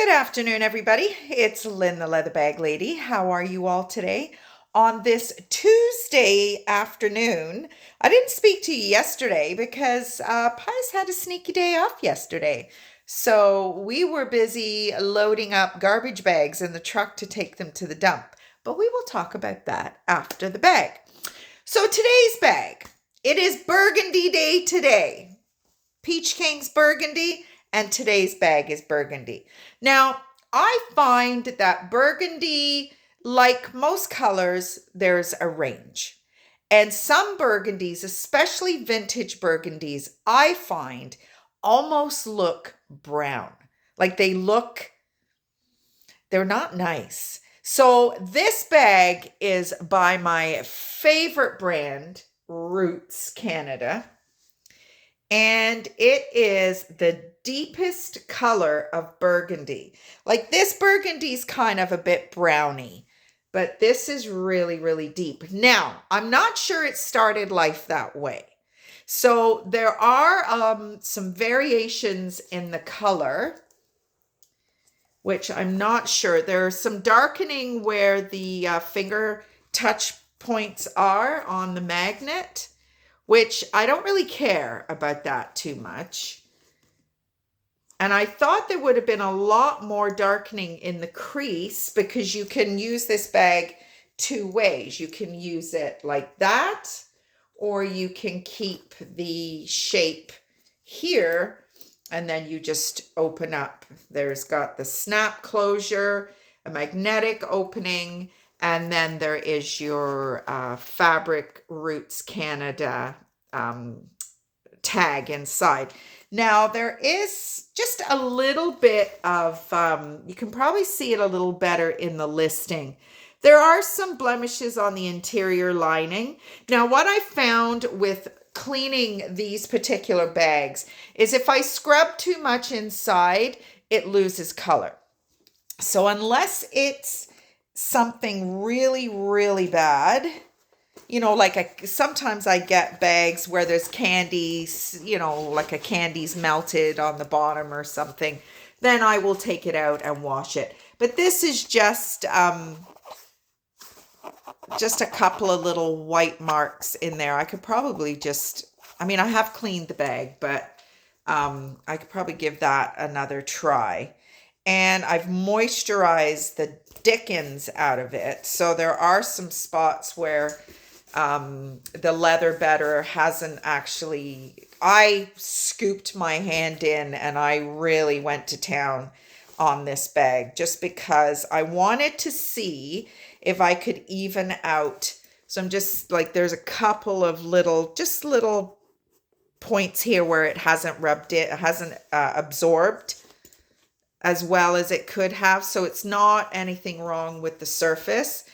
Good afternoon, everybody. It's Lynn, the Leather Bag Lady. How are you all today? On this Tuesday afternoon, I didn't speak to you yesterday because Pies had a sneaky day off yesterday. So we were busy loading up garbage bags in the truck to take them to the dump. But we will talk about that after the bag. So today's bag, it is Burgundy Day today. Peach King's burgundy, and today's bag is burgundy. Now, I find that burgundy, like most colors, there's a range. And some burgundies, especially vintage burgundies, I find almost look brown. Like they're not nice. So this bag is by my favorite brand, Roots Canada. And it is the deepest color of burgundy. Like this burgundy is kind of a bit browny, but this is really, really deep. Now, I'm not sure it started life that way. So there are some variations in the color, which I'm not sure. There's some darkening where the finger touch points are on the magnet, which I don't really care about that too much. And I thought there would have been a lot more darkening in the crease because you can use this bag two ways. You can use it like that, or you can keep the shape here and then you just open up. There's got the snap closure, a magnetic opening, and then there is your Fabric Roots Canada tag inside. Now there is just a little bit of, you can probably see it a little better in the listing. There are some blemishes on the interior lining. Now what I found with cleaning these particular bags is if I scrub too much inside, it loses color. So unless it's something really, really bad, like sometimes I get bags where there's candies, like a candy's melted on the bottom or something, then I will take it out and wash it. But this is just a couple of little white marks in there. I could probably I have cleaned the bag, but I could probably give that another try. And I've moisturized the dickens out of it. So there are some spots where the leather better hasn't actually, I scooped my hand in and I really went to town on this bag just because I wanted to see if I could even out. So I'm just like, there's a couple of little points here where it hasn't absorbed as well as it could have. So it's not anything wrong with the surface.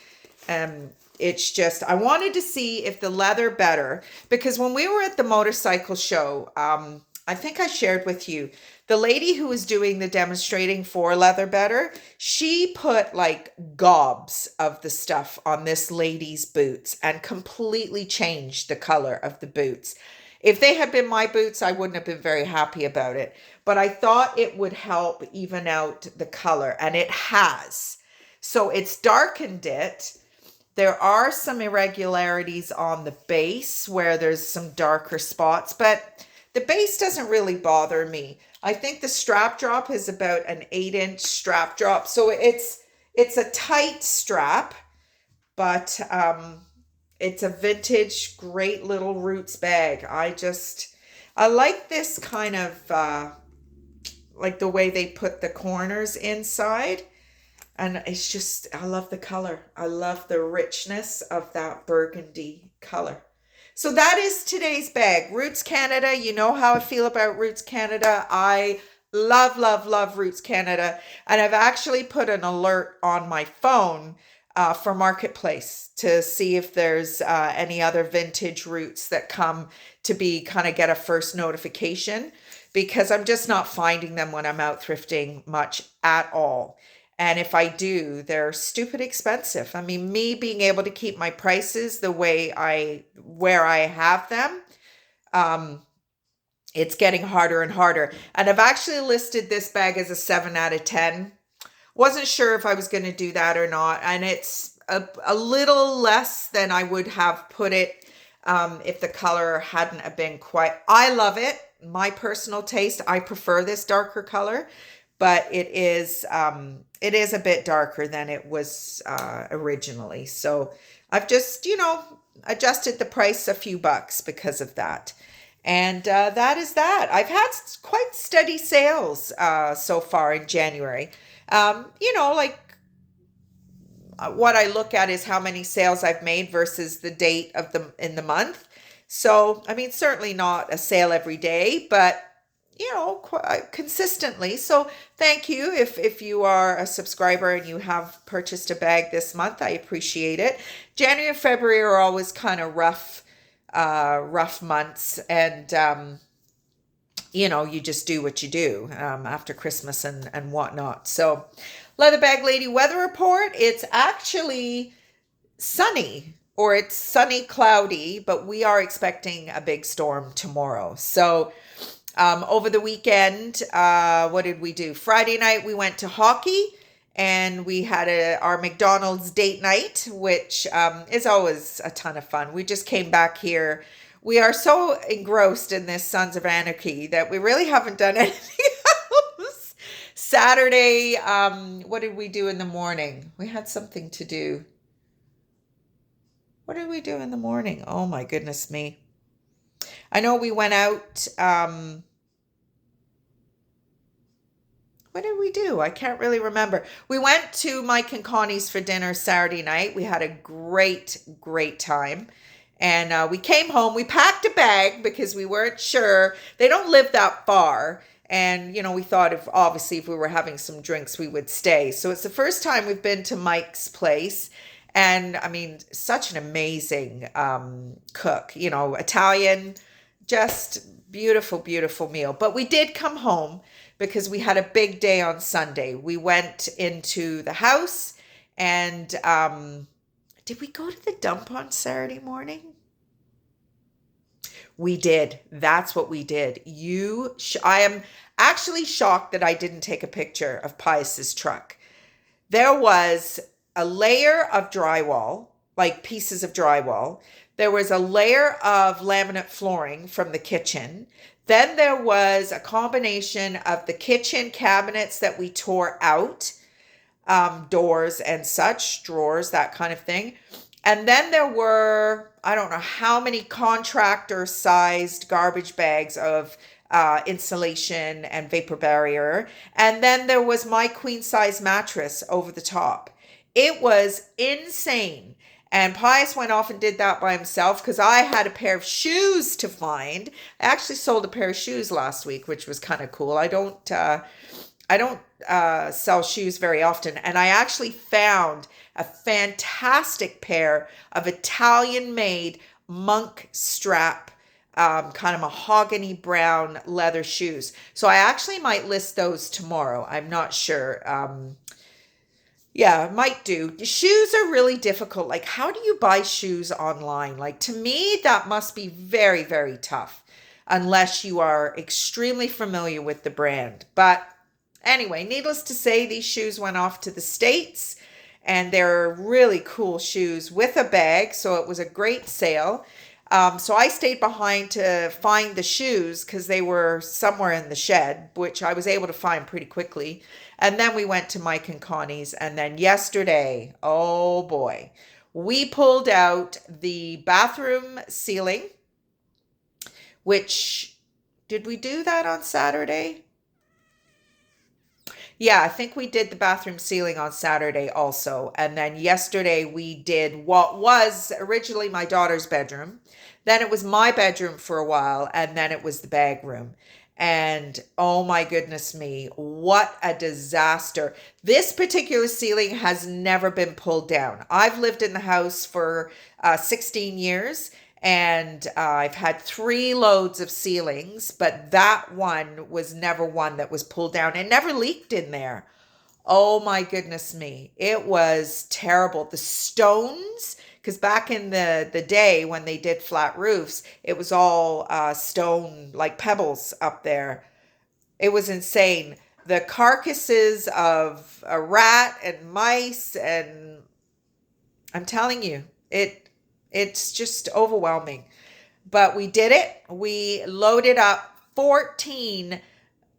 It's just, I wanted to see if the leather better, because when we were at the motorcycle show, I think I shared with you, the lady who was doing the demonstrating for leather better, she put like gobs of the stuff on this lady's boots and completely changed the color of the boots. If they had been my boots, I wouldn't have been very happy about it, but I thought it would help even out the color, and it has. So it's darkened it. There are some irregularities on the base where there's some darker spots, but the base doesn't really bother me. I think the strap drop is about an 8-inch strap drop. So it's a tight strap, but it's a vintage, great little Roots bag. I like this kind of, like the way they put the corners inside. And it's just, I love the color. I love the richness of that burgundy color. So that is today's bag. Roots Canada. You know how I feel about Roots Canada. I love, love, love Roots Canada. And I've actually put an alert on my phone for Marketplace to see if there's any other vintage Roots that come to be kind of get a first notification, because I'm just not finding them when I'm out thrifting much at all. And if I do, they're stupid expensive. I mean, me being able to keep my prices the way where I have them, it's getting harder and harder. And I've actually listed this bag as a 7 out of 10 wasn't sure if I was going to do that or not. And it's a little less than I would have put it if the color hadn't have been quite. I love it. My personal taste, I prefer this darker color, but it is a bit darker than it was originally. So I've just, adjusted the price a few bucks because of that. And that is that. I've had quite steady sales so far in January. Like what I look at is how many sales I've made versus the date of the in the month. So, I mean, certainly not a sale every day, but consistently. So, thank you if you are a subscriber and you have purchased a bag this month. I appreciate it. January and February are always kind of rough months, and you just do what you do after Christmas and whatnot. So, Leather Bag Lady weather report. It's actually sunny, or it's sunny cloudy, but we are expecting a big storm tomorrow. So over the weekend, what did we do? Friday night we went to hockey, and we had our McDonald's date night, which is always a ton of fun. We just came back here. We are so engrossed in this Sons of Anarchy that we really haven't done anything else. Saturday, what did we do in the morning? We had something to do. What did we do in the morning? Oh my goodness me. I know we went out. What did we do? I can't really remember. We went to Mike and Connie's for dinner Saturday night. We had a great, great time. And we came home. We packed a bag because we weren't sure. They don't live that far. And, we thought if we were having some drinks, we would stay. So it's the first time we've been to Mike's place. And I mean, such an amazing cook, Italian, just beautiful, beautiful meal. But we did come home because we had a big day on Sunday. We went into the house, and did we go to the dump on Saturday morning? We did. That's what we did. I am actually shocked that I didn't take a picture of Pius's truck. There was a layer of drywall, like pieces of drywall. There was a layer of laminate flooring from the kitchen. Then there was a combination of the kitchen cabinets that we tore out, doors and such, drawers, that kind of thing. And then there were, I don't know how many contractor-sized garbage bags of insulation and vapor barrier. And then there was my queen-size mattress over the top. It was insane. And Pius went off and did that by himself because I had a pair of shoes to find. I actually sold a pair of shoes last week, which was kind of cool. I don't sell shoes very often. And I actually found a fantastic pair of Italian-made monk strap, kind of mahogany brown leather shoes. So I actually might list those tomorrow. I'm not sure. Yeah, might do. Shoes are really difficult. Like, how do you buy shoes online? Like, to me, that must be very, very tough unless you are extremely familiar with the brand. But anyway, needless to say, these shoes went off to the States, and they're really cool shoes with a bag. So it was a great sale. So I stayed behind to find the shoes because they were somewhere in the shed, which I was able to find pretty quickly. And then we went to Mike and Connie's. And then yesterday, oh boy, we pulled out the bathroom ceiling, which, did we do that on Saturday? Yeah, I think we did the bathroom ceiling on Saturday also. And then yesterday we did what was originally my daughter's bedroom. Then it was my bedroom for a while. And then it was the bag room. And oh my goodness me, what a disaster. This particular ceiling has never been pulled down. I've lived in the house for 16 years. And I've had 3 loads of ceilings, but that one was never one that was pulled down. It never leaked in there. Oh my goodness me. It was terrible. The stones, because back in the day when they did flat roofs, it was all stone, like pebbles up there. It was insane. the carcasses of a rat and mice, and I'm telling you, it's just overwhelming. But we did it. We loaded up 14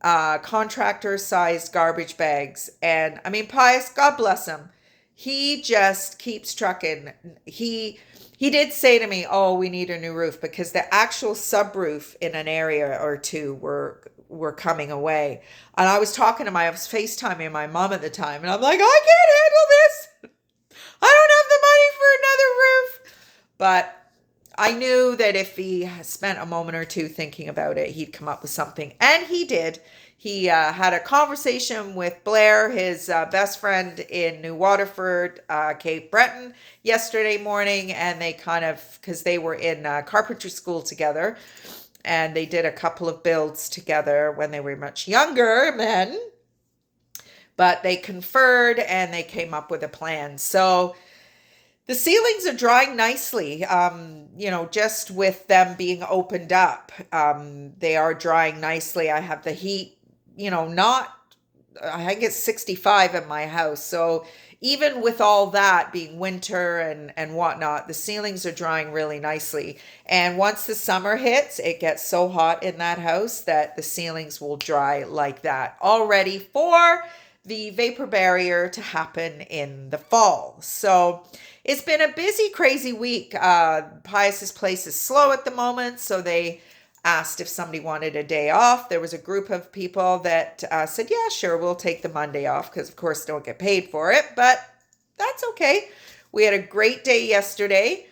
contractor-sized garbage bags. And I mean, Pius, God bless him. He just keeps trucking. He did say to me, "Oh, we need a new roof," because the actual subroof in an area or two were coming away. And I was talking to I was FaceTiming my mom at the time, and I'm like, "I can't handle this. I don't have the money for another roof." But I knew that if he spent a moment or two thinking about it, he'd come up with something. And he did. He had a conversation with Blair, his best friend in New Waterford, Cape Breton, yesterday morning. And they because they were in carpentry school together. And they did a couple of builds together when they were much younger men. But they conferred and they came up with a plan. So the ceilings are drying nicely, just with them being opened up. They are drying nicely. I have the heat, I think it's 65 in my house. So even with all that being winter and whatnot, the ceilings are drying really nicely. And once the summer hits, it gets so hot in that house that the ceilings will dry like that, all ready for the vapor barrier to happen in the fall. So it's been a busy, crazy week. Pius's place is slow at the moment, so they asked if somebody wanted a day off. There was a group of people that said, yeah, sure, we'll take the Monday off because, of course, don't get paid for it, but that's okay. We had a great day yesterday.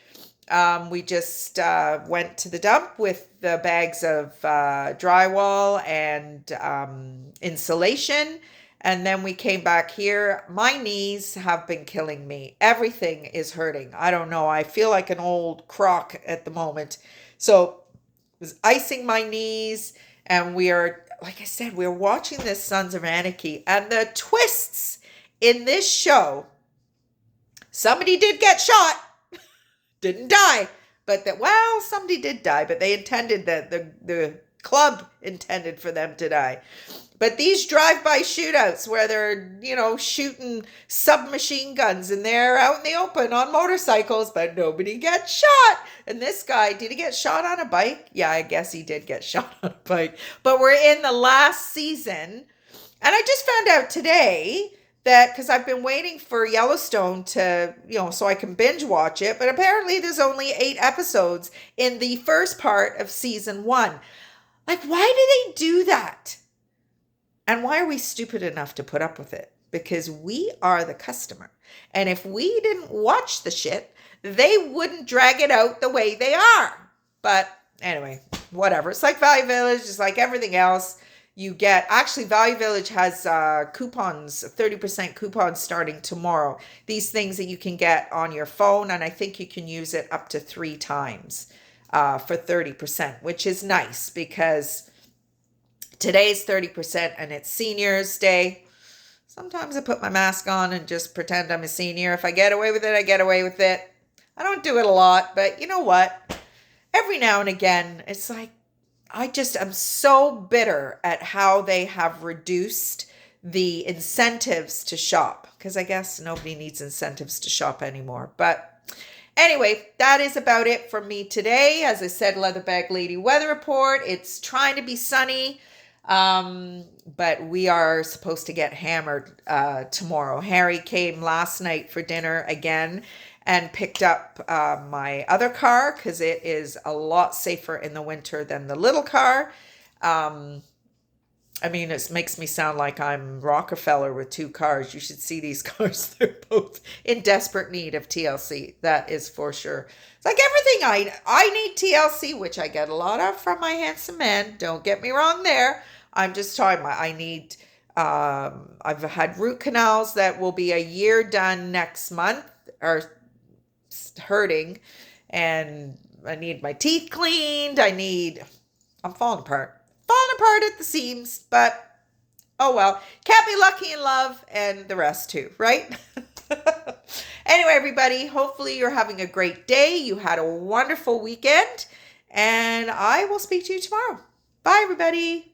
We just went to the dump with the bags of drywall and insulation. And then we came back here. My knees have been killing me. Everything is hurting. I don't know. I feel like an old croc at the moment. So I was icing my knees. And we are, like I said, we're watching this Sons of Anarchy. And the twists in this show. Somebody did get shot. Didn't die. But somebody did die. But they intended that the club intended for them to die. But these drive-by shootouts where they're, shooting submachine guns and they're out in the open on motorcycles, but nobody gets shot. And this guy, did he get shot on a bike? Yeah, I guess he did get shot on a bike. But we're in the last season. And I just found out today that, because I've been waiting for Yellowstone to, so I can binge watch it. But apparently there's only 8 episodes in the first part of season 1. Like, why do they do that? And why are we stupid enough to put up with it? Because we are the customer. And if we didn't watch the shit, they wouldn't drag it out the way they are. But anyway, whatever. It's like Value Village, just like everything else. Value Village has coupons, 30% coupons starting tomorrow. These things that you can get on your phone, and I think you can use it up to 3 times for 30%, which is nice because today's 30% and it's Seniors Day. Sometimes I put my mask on and just pretend I'm a senior. If I get away with it, I get away with it. I don't do it a lot, but you know what? Every now and again, it's like, I'm so bitter at how they have reduced the incentives to shop, because I guess nobody needs incentives to shop anymore. But anyway, that is about it for me today. As I said, Leatherbag Lady weather report. It's trying to be sunny. But we are supposed to get hammered tomorrow. Harry came last night for dinner again and picked up my other car because it is a lot safer in the winter than the little car. It makes me sound like I'm Rockefeller with 2 cars. You should see these cars. They're both in desperate need of TLC. That is for sure. It's like everything I need TLC, which I get a lot of from my handsome man. Don't get me wrong there. I'm just talking about I need, I've had root canals that will be a year done next month, or hurting, and I need my teeth cleaned. I'm falling apart at the seams, but oh well, can't be lucky in love and the rest too, right? Anyway, everybody, hopefully you're having a great day. You had a wonderful weekend, and I will speak to you tomorrow. Bye, everybody.